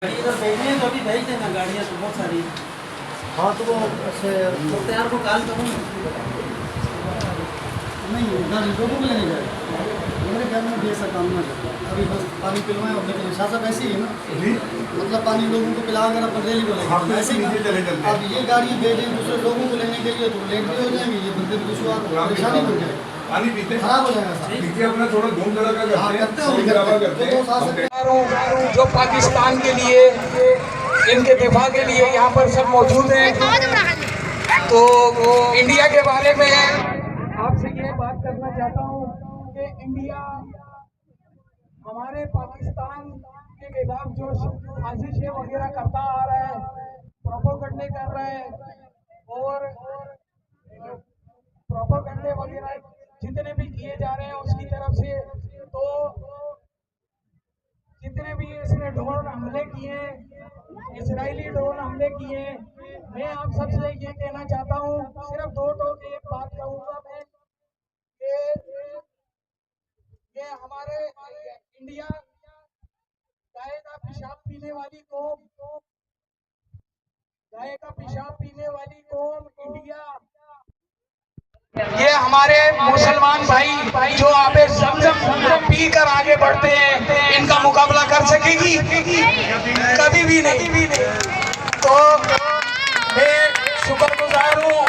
इधर बैठे तो अभी भेज देना गाड़ियाँ तो बहुत सारी। हाँ तो वो तैयार को कॉल करूँ नहीं गाड़ी लोगों को लेने जाए मेरे घर में भी ऐसा काम ना करता अभी बस पानी पिलवाएं और लेकिन शासन ऐसी है ना मतलब पानी लोगों को पिला कर अपन रैली को ऐसे ही अब ये गाड़ी भेजें दूसरे लोगों को लेने के लिए तो लेट भी हो जाएंगे ये बंदे विश्वास परेशानी हो जाएगी पानी पीते खराब हो जाएगा पीते अपना थोड़ा घूम चला करते हैं जो पाकिस्तान के लिए इनके दिफा के लिए यहाँ पर सब मौजूद हैं। तो इंडिया के बारे में आपसे ये बात करना चाहता हूँ कि इंडिया हमारे पाकिस्तान के खिलाफ जो साजिशें वगैरह करता आ रहा है, प्रोपोगंडे कर रहा है और प्रोपोगंडे वगैरह जितने भी किए जा रहे हैं उसकी तरफ से, तो जितने भी इसने ड्रोन हमले किए, इजरायली ड्रोन हमले किए, मैं आप सबसे ये कहना चाहता हूँ, सिर्फ दो एक बात कहूँगा मैं कि ये हमारे इंडिया गाय का पेशाब पीने वाली कौम, गाय का पेशाब पीने वाली कौम इंडिया, ये हमारे मुसलमान भाई जो आबे ज़मज़म पी कर आगे बढ़ते हैं, इनका मुकाबला कर सकेगी? कभी भी नहीं। तो मैं शुक्रगुजार हूँ